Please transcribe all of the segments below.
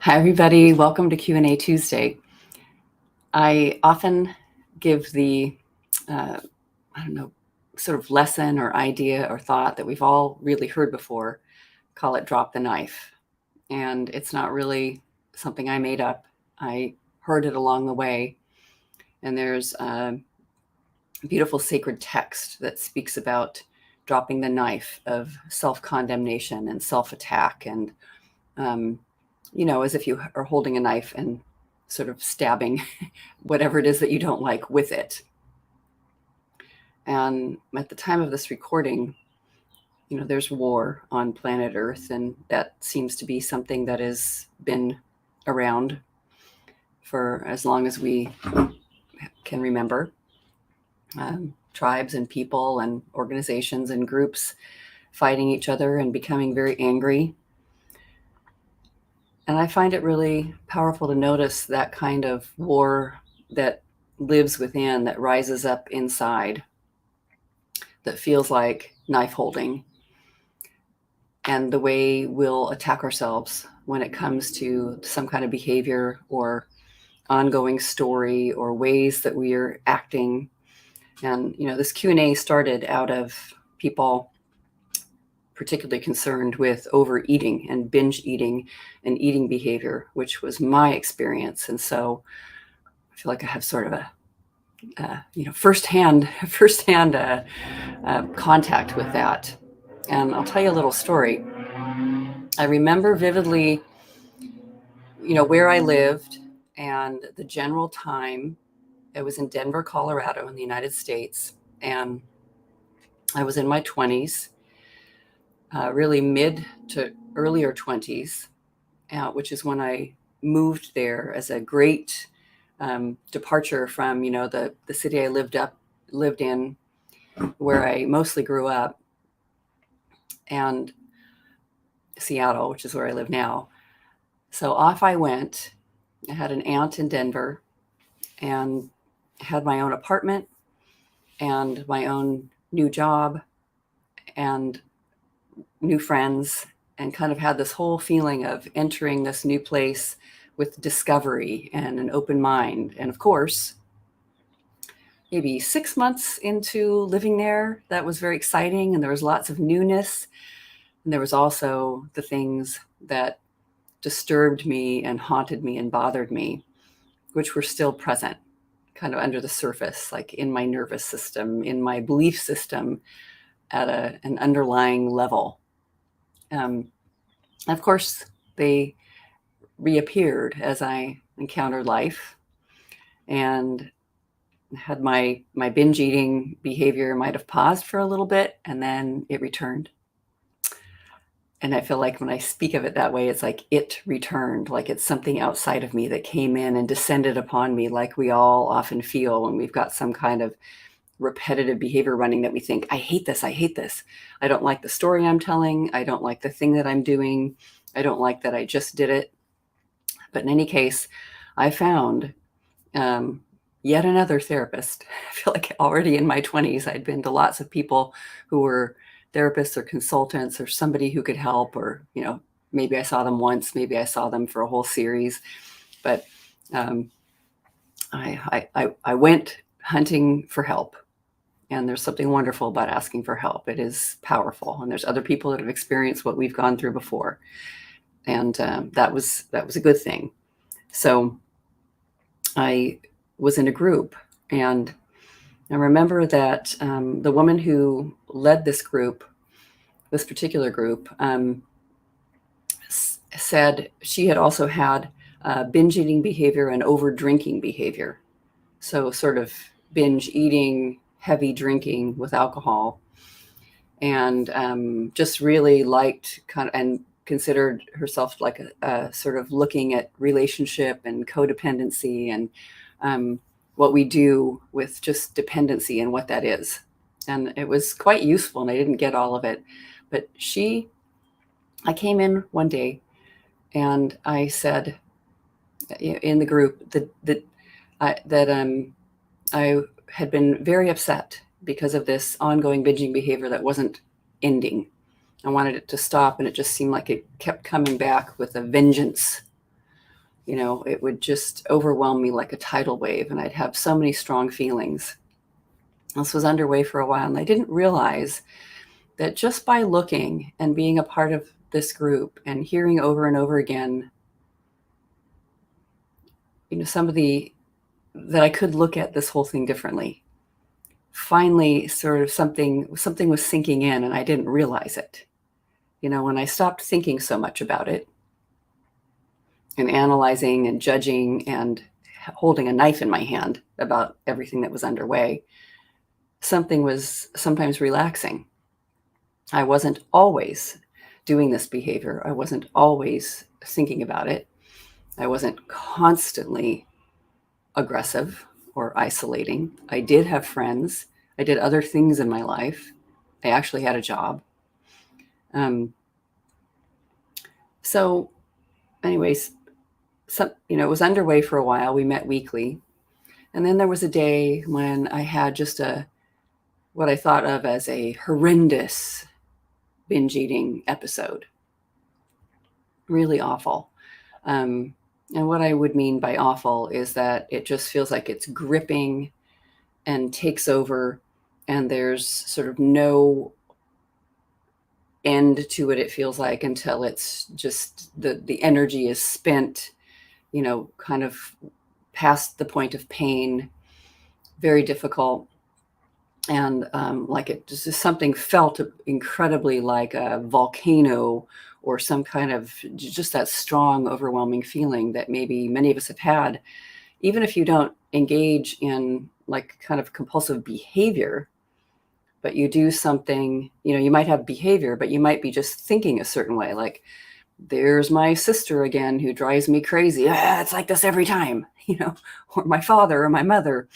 Hi, everybody. Welcome to Q&A Tuesday. I often give the, sort of lesson or idea or thought that we've all really heard before, call it drop the knife. And it's not really something I made up. I heard it along the way. And there's a beautiful sacred text that speaks about dropping the knife of self-condemnation and self-attack and as if you are holding a knife and sort of stabbing whatever it is that you don't like with it. And at the time of this recording, there's war on planet Earth, and that seems to be something that has been around for as long as we can remember. Tribes and people and organizations and groups fighting each other and becoming very angry. And I find it really powerful to notice that kind of war that lives within, that rises up inside, that feels like knife holding, and the way we'll attack ourselves when it comes to some kind of behavior or ongoing story or ways that we are acting. And, this Q&A started out of people particularly concerned with overeating and binge eating and eating behavior, which was my experience. And so I feel like I have sort of a firsthand contact with that. And I'll tell you a little story. I remember vividly, where I lived and the general time. It was in Denver, Colorado, in the United States. And I was in my 20s. Really mid to earlier 20s, which is when I moved there as a great departure from, the city I lived in, where I mostly grew up, and Seattle, which is where I live now. So off I went. I had an aunt in Denver and had my own apartment and my own new job and new friends, and kind of had this whole feeling of entering this new place with discovery and an open mind. And of course, maybe 6 months into living there, that was very exciting, and there was lots of newness. And there was also the things that disturbed me and haunted me and bothered me, which were still present, kind of under the surface, like in my nervous system, in my belief system, at an underlying level. Of course, they reappeared as I encountered life, and had my binge eating behavior might have paused for a little bit, and then it returned. And I feel like when I speak of it that way, it's like it returned, like it's something outside of me that came in and descended upon me, like we all often feel when we've got some kind of repetitive behavior running that we think, I hate this. I don't like the story I'm telling. I don't like the thing that I'm doing. I don't like that I just did it. But in any case, I found yet another therapist. I feel like already in my 20s, I'd been to lots of people who were therapists or consultants or somebody who could help, or, maybe I saw them once, maybe I saw them for a whole series. But I went hunting for help. And there's something wonderful about asking for help. It is powerful. And there's other people that have experienced what we've gone through before. And that was a good thing. So I was in a group, and I remember that the woman who led this particular group, said she had also had binge eating behavior and over drinking behavior. So sort of binge eating, heavy drinking with alcohol, and just really liked and considered herself like a sort of looking at relationship and codependency and what we do with just dependency and what that is. And it was quite useful, and I didn't get all of it. But I came in one day and I said in the group that I had been very upset because of this ongoing binging behavior that wasn't ending. I wanted it to stop, and it just seemed like it kept coming back with a vengeance. It would just overwhelm me like a tidal wave, and I'd have so many strong feelings. This was underway for a while, and I didn't realize that just by looking and being a part of this group and hearing over and over again, that I could look at this whole thing differently. Finally, sort of something was sinking in, and I didn't realize it. When I stopped thinking so much about it and analyzing and judging and holding a knife in my hand about everything that was underway, something was sometimes relaxing. I wasn't always doing this behavior. I wasn't always thinking about it. I wasn't constantly aggressive or isolating. I did have friends. I did other things in my life. I actually had a job. So anyways, it was underway for a while. We met weekly. And then there was a day when I had just what I thought of as a horrendous binge eating episode. Really awful. And what I would mean by awful is that it just feels like it's gripping and takes over, and there's sort of no end to it, it feels like, until it's just the energy is spent, kind of past the point of pain, very difficult. And like it just something felt incredibly like a volcano or some kind of just that strong, overwhelming feeling that maybe many of us have had, even if you don't engage in like kind of compulsive behavior, but you do something, you might have behavior, but you might be just thinking a certain way. Like, there's my sister again, who drives me crazy. It's like this every time, or my father or my mother.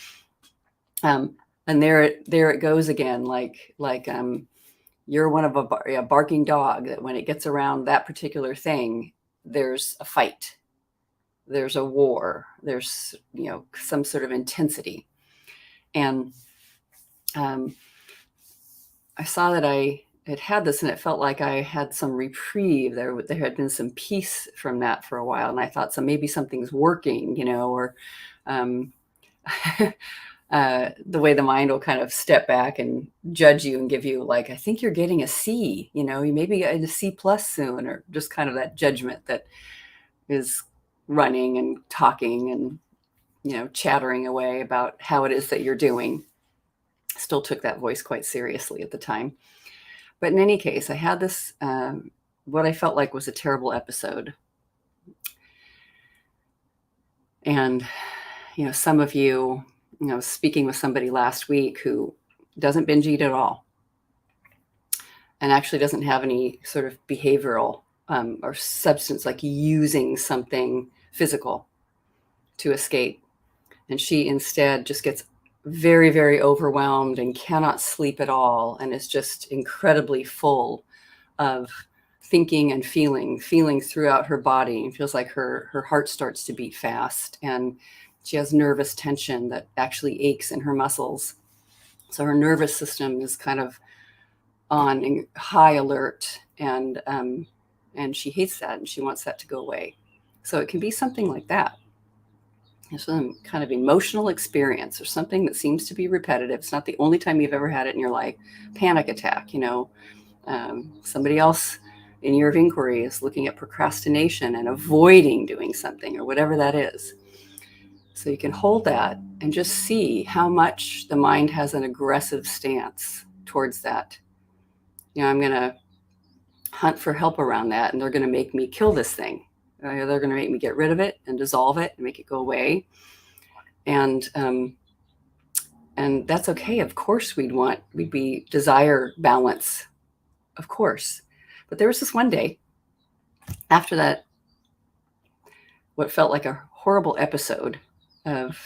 And there it goes again. Like you're one of a barking dog that when it gets around that particular thing, there's a fight, there's a war, there's, some sort of intensity. And I saw that I had this, and it felt like I had some reprieve. There had been some peace from that for a while. And I thought, so maybe something's working, or the way the mind will kind of step back and judge you and give you like, I think you're getting a C, you maybe get a C+ soon, or just kind of that judgment that is running and talking and, chattering away about how it is that you're doing. Still took that voice quite seriously at the time. But in any case, I had this, what I felt like was a terrible episode. And, some of you, speaking with somebody last week who doesn't binge eat at all and actually doesn't have any sort of behavioral or substance, like using something physical to escape. And she instead just gets very, very overwhelmed and cannot sleep at all, and is just incredibly full of thinking and feeling throughout her body, and feels like her heart starts to beat fast, and she has nervous tension that actually aches in her muscles. So her nervous system is kind of on high alert, and she hates that, and she wants that to go away. So it can be something like that. Some kind of emotional experience or something that seems to be repetitive. It's not the only time you've ever had it in your life. Panic attack, somebody else in year of inquiry is looking at procrastination and avoiding doing something or whatever that is. So you can hold that and just see how much the mind has an aggressive stance towards that. I'm going to hunt for help around that, and they're going to make me kill this thing. They're going to make me get rid of it and dissolve it and make it go away. And that's okay. Of course we'd be desire balance, of course. But there was this one day after that, what felt like a horrible episode of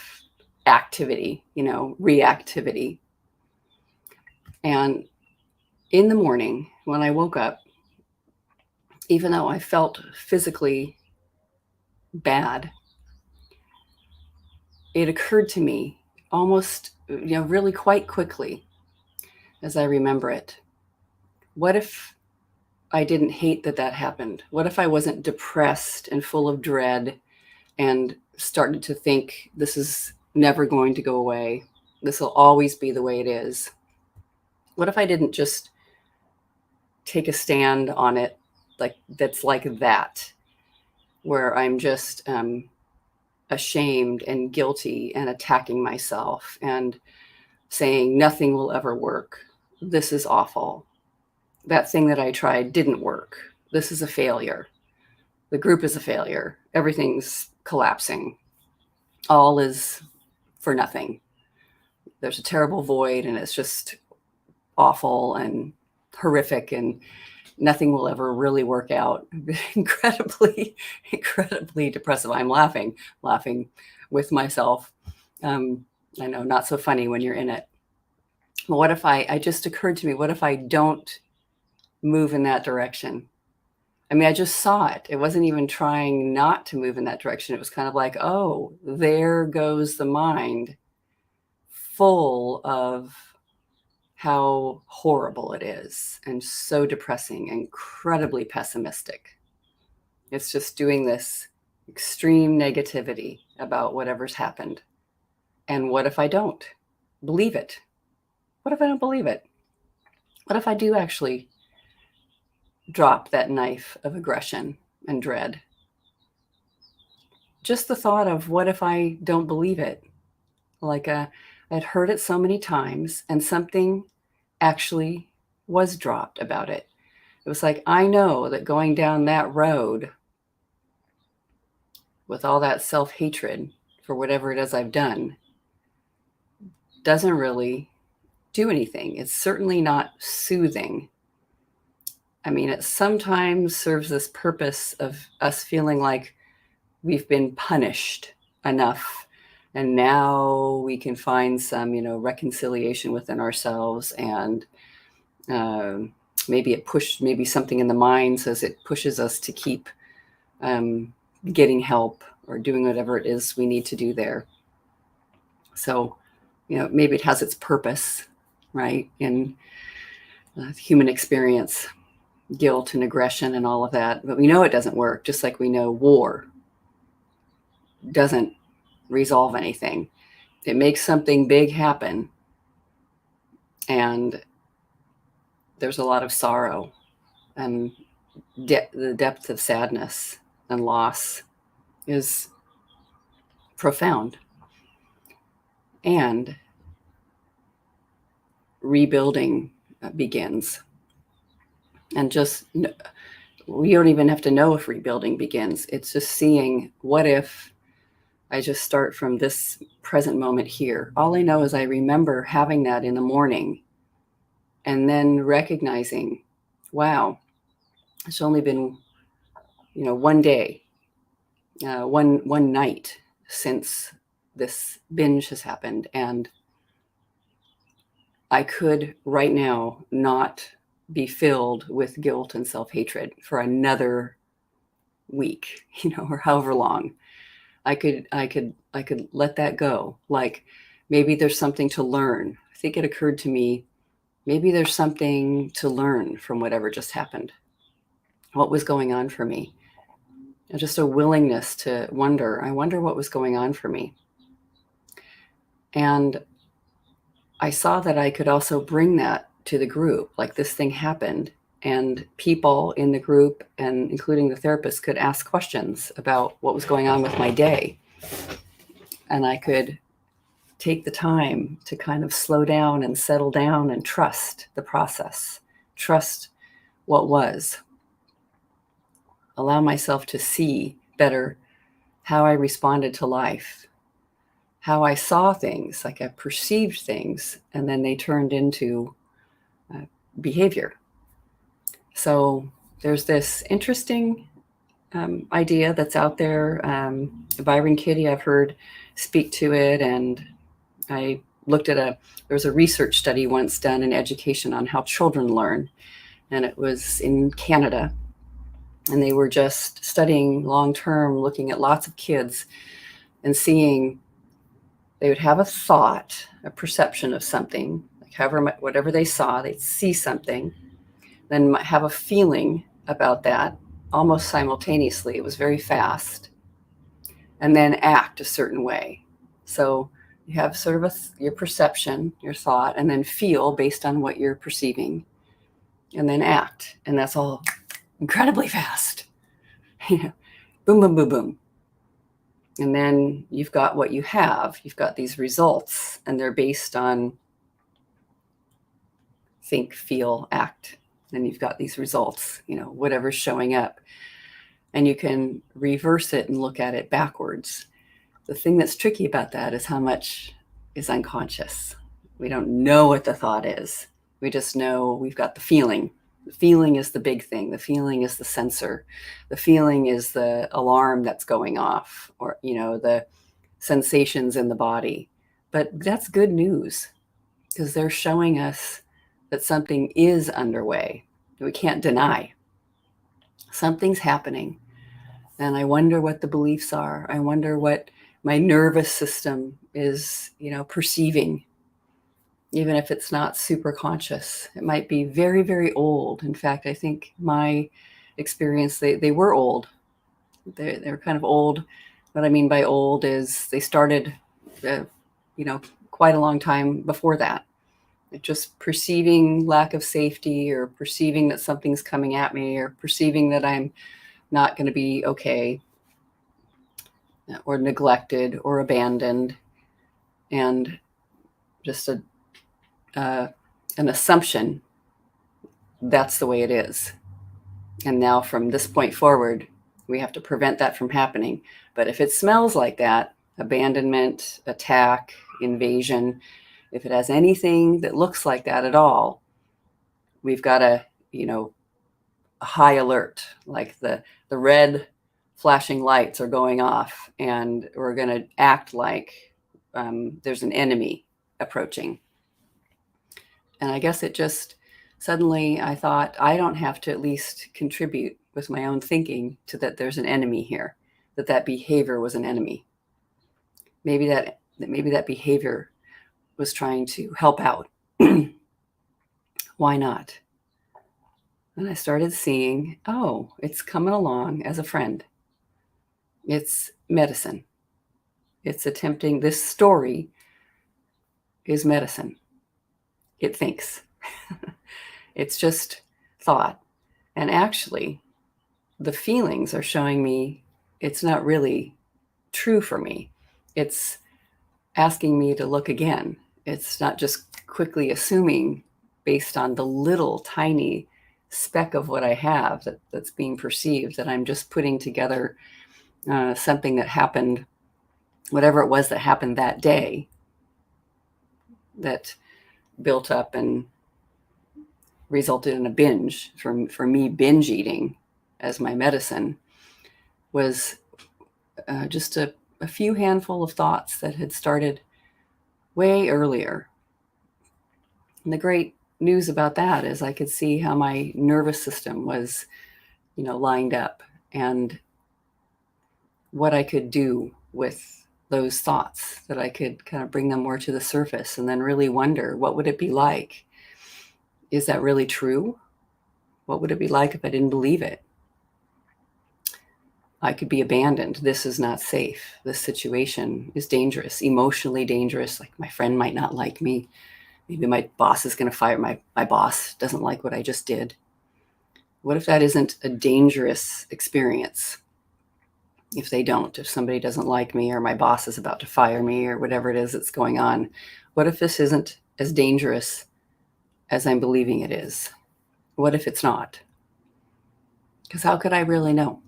activity, reactivity. And in the morning when I woke up, even though I felt physically bad, it occurred to me almost, really quite quickly as I remember it. What if I didn't hate that happened? What if I wasn't depressed and full of dread and started to think, this is never going to go away. This will always be the way it is. What if I didn't just take a stand on it that's like that, where I'm just ashamed and guilty and attacking myself and saying nothing will ever work. This is awful. That thing that I tried didn't work. This is a failure. The group is a failure. Everything's collapsing. All is for nothing. There's a terrible void and it's just awful and horrific and nothing will ever really work out. Incredibly depressive. I'm laughing with myself. I know, not so funny when you're in it. But what if it just occurred to me, what if I don't move in that direction? I mean, I just saw it. It wasn't even trying not to move in that direction. It was kind of like, oh, there goes the mind, full of how horrible it is and so depressing, incredibly pessimistic. It's just doing this extreme negativity about whatever's happened. And what if I don't believe it? What if I don't believe it? What if I do actually drop that knife of aggression and dread? Just the thought of what if I don't believe it? Like I'd heard it so many times and something actually was dropped about it. It was like, I know that going down that road with all that self-hatred for whatever it is I've done doesn't really do anything. It's certainly not soothing. I mean, it sometimes serves this purpose of us feeling like we've been punished enough and now we can find some, reconciliation within ourselves. And maybe something in the mind says it pushes us to keep getting help or doing whatever it is we need to do there. So, maybe it has its purpose, right, in human experience, guilt and aggression and all of that. But we know it doesn't work, just like we know war doesn't resolve anything. It makes something big happen, and there's a lot of sorrow and the depth of sadness and loss is profound. And rebuilding begins. And we don't even have to know if rebuilding begins. It's just seeing, what if I just start from this present moment here? All I know is I remember having that in the morning and then recognizing, wow, it's only been, one day, one night since this binge has happened. And I could right now not be filled with guilt and self-hatred for another week, or however long. I could let that go. Like, maybe there's something to learn. I think it occurred to me, maybe there's something to learn from whatever just happened. What was going on for me? And just a willingness to I wonder what was going on for me. And I saw that I could also bring that to the group. Like, this thing happened and people in the group, and including the therapist, could ask questions about what was going on with my day. And I could take the time to kind of slow down and settle down and trust the process, trust what was, allow myself to see better how I responded to life, how I saw things, like I perceived things, and then they turned into behavior. So there's this interesting idea that's out there. Byron Katie, I've heard speak to it, and I looked at there was a research study once done in education on how children learn, and it was in Canada, and they were just studying long-term, looking at lots of kids and seeing they would have a thought, a perception of something, like whatever they saw, they'd see something, then might have a feeling about that almost simultaneously. It was very fast. and then act a certain way. So you have sort of your perception, your thought, and then feel based on what you're perceiving, and then act. And that's all incredibly fast. Boom, boom, boom, boom. And then you've got what you have. You've got these results, and they're based on think, feel, act. And you've got these results, whatever's showing up. And you can reverse it and look at it backwards. The thing that's tricky about that is how much is unconscious. We don't know what the thought is. We just know we've got the feeling. The feeling is the big thing. The feeling is the sensor. The feeling is the alarm that's going off, or, the sensations in the body. But that's good news, because they're showing us that something is underway. We can't deny. Something's happening. And I wonder what the beliefs are. I wonder what my nervous system is, perceiving, even if it's not super conscious. It might be very, very old. In fact, I think my experience, they were old. They were kind of old. What I mean by old is they started, quite a long time before that. Just perceiving lack of safety, or perceiving that something's coming at me, or perceiving that I'm not going to be okay, or neglected or abandoned, and just an assumption that's the way it is. And now from this point forward, we have to prevent that from happening. But if it smells like that, abandonment, attack, invasion, if it has anything that looks like that at all, we've got a high alert, like the red flashing lights are going off, and we're going to act like there's an enemy approaching. And I guess it just suddenly, I thought, I don't have to at least contribute with my own thinking to that there's an enemy here, that behavior was an enemy. Maybe that behavior was trying to help out. Why not? And I started seeing, it's coming along as a friend. It's medicine. It's attempting, this story is medicine. It thinks. It's just thought. And actually, the feelings are showing me it's not really true for me. It's asking me to look again. It's not just quickly assuming based on the little tiny speck of what I have that's being perceived, that I'm just putting together something that happened, whatever it was that happened that day, that built up and resulted in a binge. For me, binge eating as my medicine was just a few handful of thoughts that had started way earlier. And the great news about that is I could see how my nervous system was, lined up, and what I could do with those thoughts, that I could kind of bring them more to the surface, and then really wonder, what would it be like? Is that really true? What would it be like if I didn't believe it? I could be abandoned. This is not safe. This situation is dangerous, emotionally dangerous. Like, my friend might not like me. Maybe my boss is going to fire my boss doesn't like what I just did. What if that isn't a dangerous experience? If somebody doesn't like me, or my boss is about to fire me, or whatever it is that's going on, what if this isn't as dangerous as I'm believing it is? What if it's not? Because how could I really know?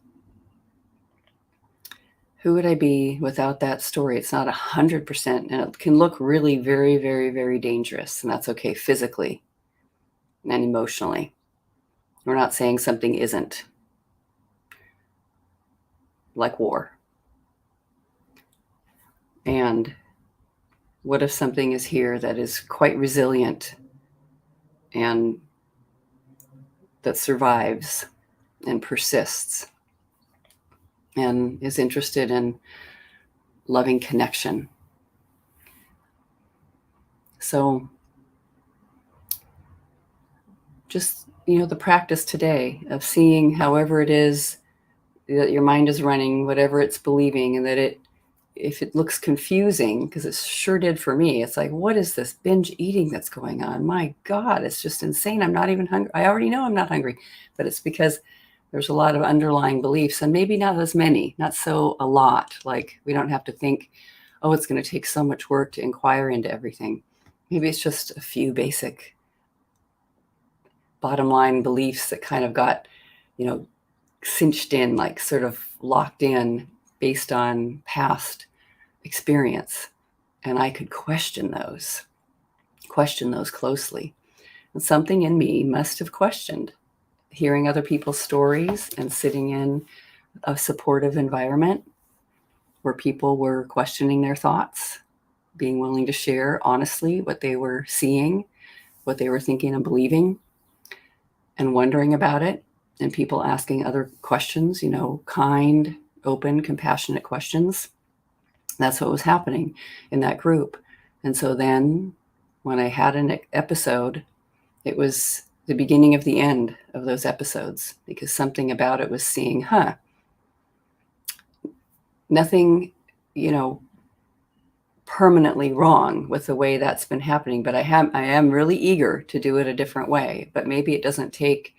Who would I be without that story? It's not 100%, and it can look really very, very, very dangerous, and that's okay physically and emotionally. We're not saying something isn't, like war. And what if something is here that is quite resilient, and that survives and persists, and is interested in loving connection? So just, the practice today of seeing however it is that your mind is running, whatever it's believing, and that it if it looks confusing, because it sure did for me, it's like, what is this binge eating that's going on? My God, it's just insane. I'm not even hungry. I already know I'm not hungry, but it's because there's a lot of underlying beliefs, and maybe not as many, not so a lot. Like, we don't have to think, oh, it's going to take so much work to inquire into everything. Maybe it's just a few basic bottom line beliefs that kind of got, cinched in, like sort of locked in based on past experience. And I could question those closely. And something in me must have questioned hearing other people's stories and sitting in a supportive environment where people were questioning their thoughts, being willing to share honestly what they were seeing, what they were thinking and believing, and wondering about it. And people asking other questions, kind, open, compassionate questions. That's what was happening in that group. And so then when I had an episode, it was the beginning of the end of those episodes, because something about it was seeing, nothing, permanently wrong with the way that's been happening, but I am really eager to do it a different way. But maybe it doesn't take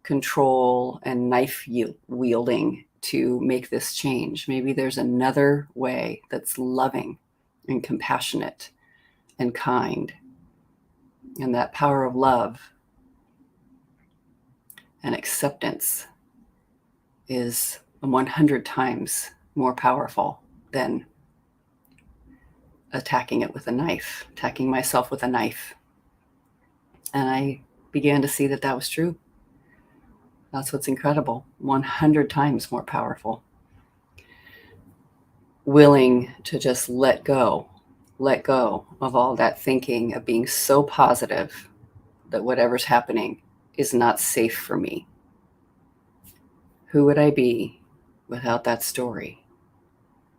control and knife wielding to make this change. Maybe there's another way that's loving and compassionate and kind. And that power of love and acceptance is 100 times more powerful than attacking myself with a knife. And I began to see that that was true. That's what's incredible. 100 times more powerful. Willing to just let go of all that thinking, of being so positive that whatever's happening is not safe for me. Who would I be without that story?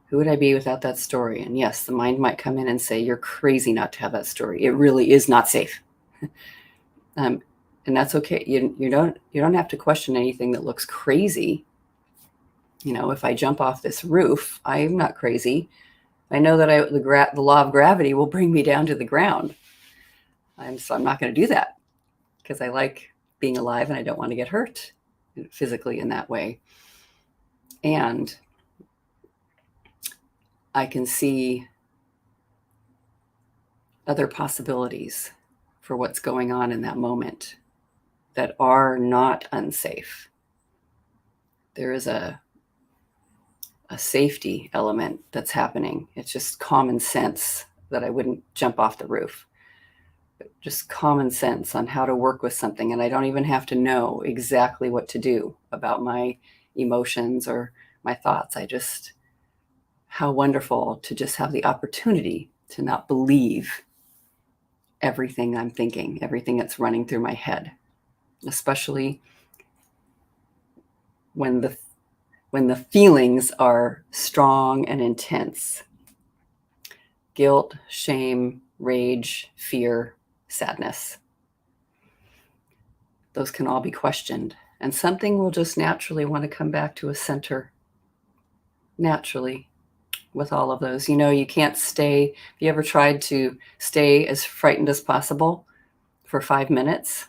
Who would I be without that story? And yes, the mind might come in and say, you're crazy not to have that story. It really is not safe. And that's okay. You don't have to question anything that looks crazy. If I jump off this roof, I'm not crazy. I know that the law of gravity will bring me down to the ground. So I'm not going to do that, because I like being alive and I don't want to get hurt physically in that way. And I can see other possibilities for what's going on in that moment that are not unsafe. There is a safety element that's happening. It's just common sense that I wouldn't jump off the roof. But just common sense on how to work with something. And I don't even have to know exactly what to do about my emotions or my thoughts. How wonderful to just have the opportunity to not believe everything I'm thinking, everything that's running through my head, especially when the feelings are strong and intense. Guilt, shame, rage, fear, sadness. Those can all be questioned, and something will just naturally want to come back to a center. Naturally, with all of those. You can't stay. Have you ever tried to stay as frightened as possible for 5 minutes?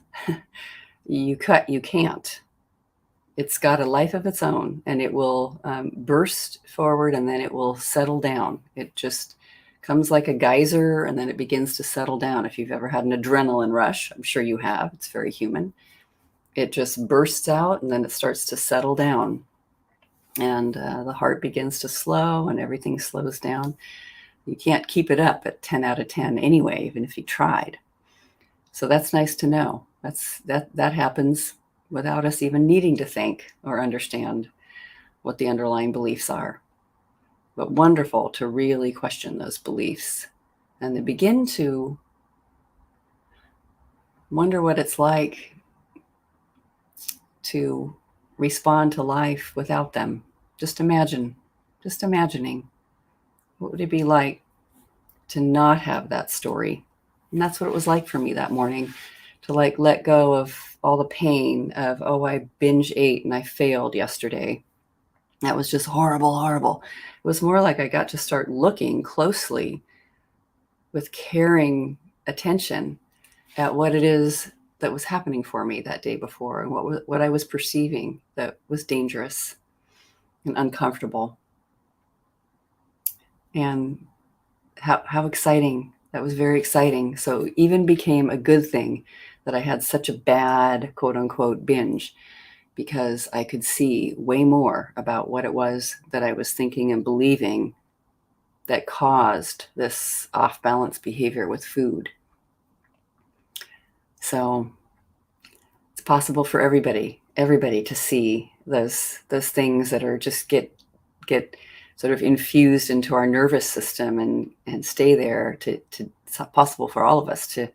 You can't. It's got a life of its own, and it will burst forward, and then it will settle down. It just comes like a geyser, and then it begins to settle down. If you've ever had an adrenaline rush, I'm sure you have. It's very human. It just bursts out, and then it starts to settle down. And the heart begins to slow, and everything slows down. You can't keep it up at 10 out of 10 anyway, even if you tried. So that's nice to know. That happens without us even needing to think or understand what the underlying beliefs are. But wonderful to really question those beliefs and to begin to wonder what it's like to respond to life without them. Just imagining, what would it be like to not have that story? And that's what it was like for me that morning, to let go of all the pain of, I binge ate and I failed yesterday. That was just horrible, horrible. It was more like I got to start looking closely with caring attention at what it is that was happening for me that day before, and what I was perceiving that was dangerous and uncomfortable. And how exciting. That was very exciting. So it even became a good thing that I had such a bad, quote unquote, binge, because I could see way more about what it was that I was thinking and believing that caused this off balance behavior with food. So it's possible for everybody to see those things that are just get sort of infused into our nervous system and stay there. It's not possible for all of us to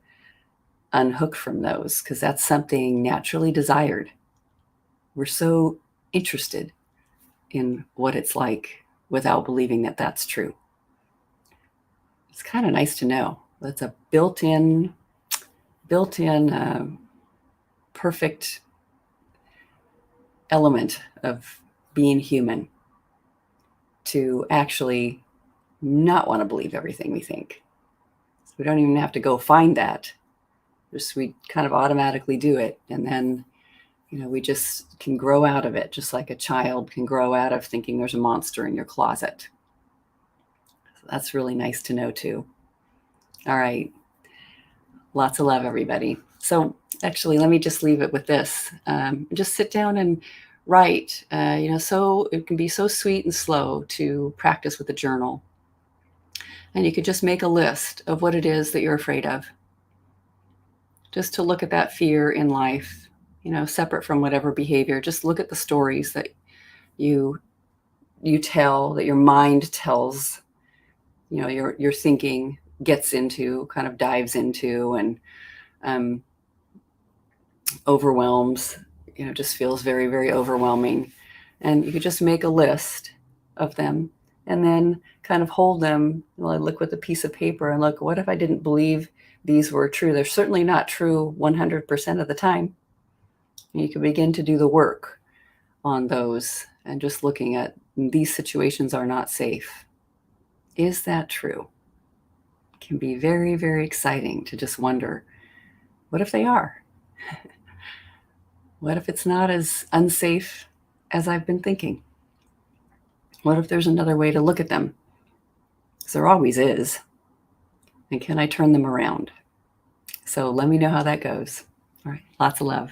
unhook from those, because that's something naturally desired. We're so interested in what it's like without believing that that's true. It's kind of nice to know that's a built-in perfect element of being human, to actually not want to believe everything we think. So we don't even have to go find that. Just we kind of automatically do it, and then we just can grow out of it, just like a child can grow out of thinking there's a monster in your closet. So that's really nice to know too. All right. Lots of love, everybody. So actually, let me just leave it with this. Just sit down and write. So it can be so sweet and slow to practice with a journal. And you could just make a list of what it is that you're afraid of. Just to look at that fear in life, separate from whatever behavior. Just look at the stories that you tell, that your mind tells, your thinking gets into, kind of dives into, and overwhelms, just feels very, very overwhelming. And you could just make a list of them and then kind of hold them. I look with a piece of paper and look, what if I didn't believe these were true? They're certainly not true 100% of the time. And you can begin to do the work on those and just looking at, these situations are not safe. Is that true? It can be very, very exciting to just wonder, what if they are? What if it's not as unsafe as I've been thinking? What if there's another way to look at them? Because there always is. And can I turn them around? So let me know how that goes. All right. Lots of love.